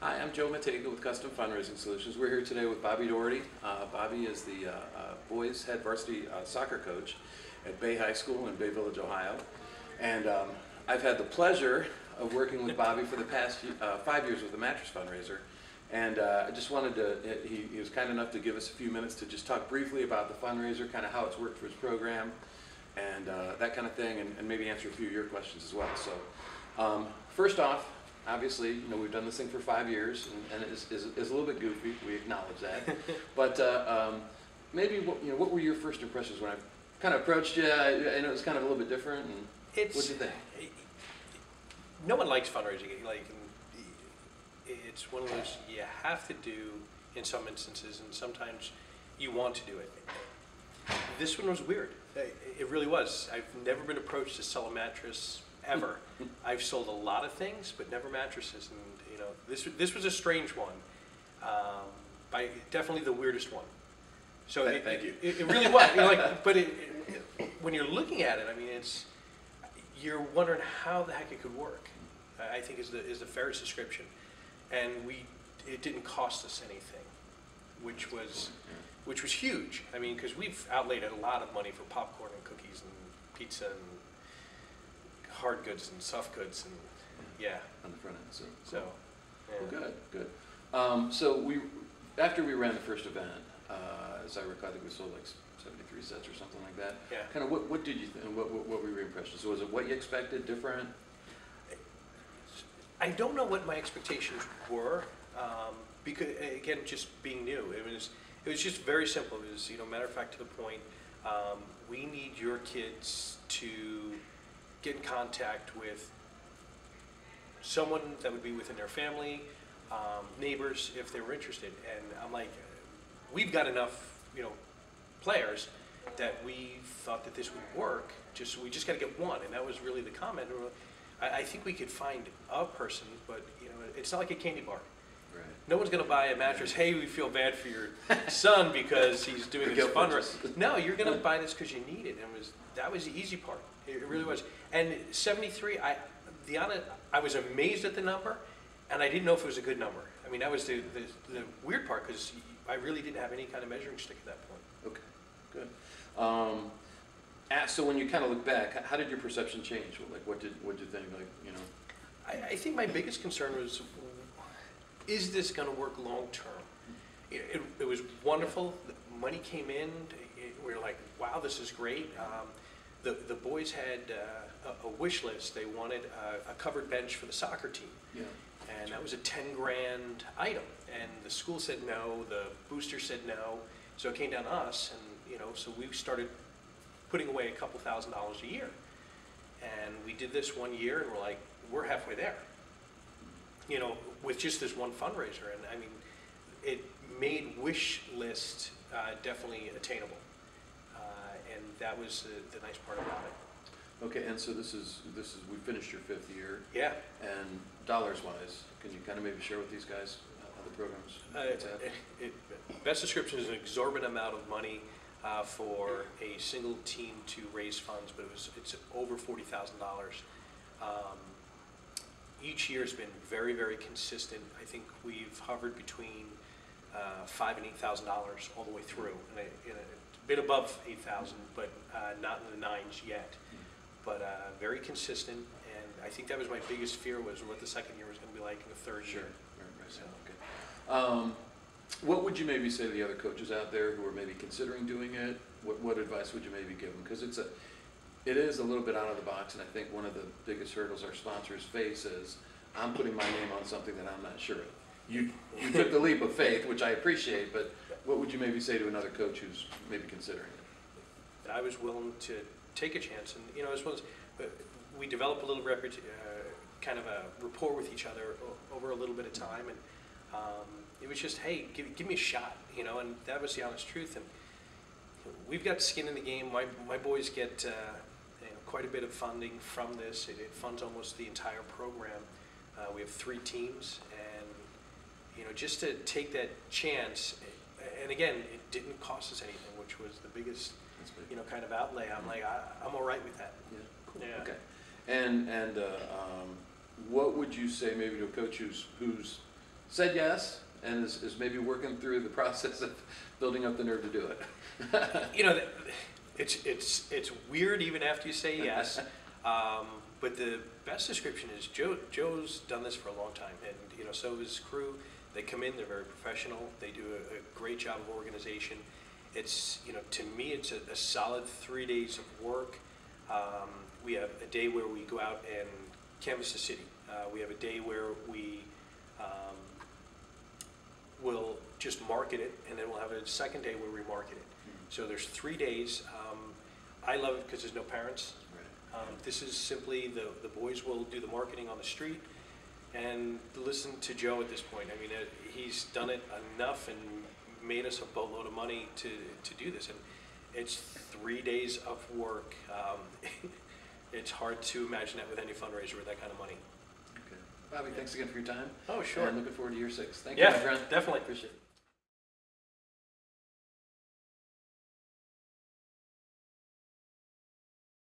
Hi, I'm Joe Matega with Custom Fundraising Solutions. We're here today with Bobby Dougherty. Bobby is the boys head varsity soccer coach at Bay High School in Bay Village, Ohio. And I've had the pleasure of working with Bobby for the past 5 years with the Mattress Fundraiser. And I just wanted to, he was kind enough to give us a few minutes to just talk briefly about the fundraiser, kind of how it's worked for his program, and that kind of thing, and maybe answer a few of your questions as well. So first off, obviously, we've done this thing for 5 years, and it is a little bit goofy. We acknowledge that. But maybe what were your first impressions when I kind of approached you? I know it was kind of a little bit different. And what did you think? No one likes fundraising. It's one of those you have to do in some instances, and sometimes you want to do it. This one was weird. It really was. I've never been approached to sell a mattress ever. I've sold a lot of things, but never mattresses. And this was a strange one. By definitely the weirdest one. So thank you. It really was. But when you're looking at it, I mean, you're wondering how the heck it could work. I think is the fairest description. And it didn't cost us anything, which was huge. I mean, because we've outlaid a lot of money for popcorn and cookies and pizza and hard goods and soft goods and On the front end. So yeah. Well, good. So after we ran the first event, as I recall, I think we sold like 73 sets or something like that. Yeah. Kind of what did you think? What were your impressions? So was it what you expected? Different? I don't know what my expectations were, because again, just being new, it was just very simple. It was, matter of fact, to the point. We need your kids to get in contact with someone that would be within their family, neighbors, if they were interested. And I'm like, we've got enough, players that we thought that this would work. We just got to get one, and that was really the comment. I think we could find a person, but it's not like a candy bar. Right. No one's going to buy a mattress. Hey, we feel bad for your son because he's doing his fundraiser. No, you're going to buy this because you need it. And that was the easy part. It really was. And 73, I was amazed at the number, and I didn't know if it was a good number. I mean, that was the weird part, because I really didn't have any kind of measuring stick at that point. Okay, good. So when you kind of look back, how did your perception change? Like, what did you think? I think my biggest concern was, is this going to work long term? It was wonderful. The money came in. We were like, wow, this is great. The boys had a wish list. They wanted a covered bench for the soccer team. Yeah. And that was a 10 grand item. And the school said no, the booster said no. So it came down to us, and so we started putting away a couple $1,000s a year. And we did this 1 year, and we're like, we're halfway there. With just this one fundraiser. And I mean, it made wish list definitely attainable. And that was the nice part about it. Okay, and so this is we finished your 5th year. Yeah. And dollars wise, can you kind of maybe share with these guys how the program's best description is an exorbitant amount of money for a single team to raise funds, but it's over $40,000. Each year has been very, very consistent. I think we've hovered between $5,000 and $8,000 all the way through, and a bit above 8,000, but not in the 9s yet. But very consistent, and I think that was my biggest fear, was what the second year was going to be like, and the third year. Right. So, okay. What would you maybe say to the other coaches out there who are maybe considering doing it? What advice would you maybe give them? Because it is a little bit out of the box, and I think one of the biggest hurdles our sponsors face is, I'm putting my name on something that I'm not sure of. You took the leap of faith, which I appreciate, but what would you maybe say to another coach who's maybe considering it? I was willing to take a chance, and as well as we develop a little kind of a rapport with each other over a little bit of time, and it was just, hey, give me a shot, and that was the honest truth. And we've got skin in the game. My boys get quite a bit of funding from this. It funds almost the entire program. We have 3 teams, and just to take that chance, and again, it didn't cost us anything, which was the biggest kind of outlay. I'm like, I'm all right with that. Yeah, cool. Yeah. Okay. And what would you say maybe to a coach who's said yes and is maybe working through the process of building up the nerve to do it. You know, it's weird even after you say yes, but the best description is Joe's done this for a long time, and you know, so his crew. They come in, they're very professional. They do a great job of organization. It's, you know, to me, it's a solid 3 days of work. We have a day where we go out and canvass the city. We have a day where we will just market it, and then we'll have a second day where we market it. So there's 3 days. I love it because there's no parents. This is simply the boys will do the marketing on the street and listen to Joe at this point. I mean, he's done it enough and made us a boatload of money to do this. And it's 3 days of work. It's hard to imagine that with any fundraiser with that kind of money. Okay. Bobby, thanks again for your time. Oh, sure. And looking forward to year 6. Thank you, yeah, my friend. definitely. Appreciate it.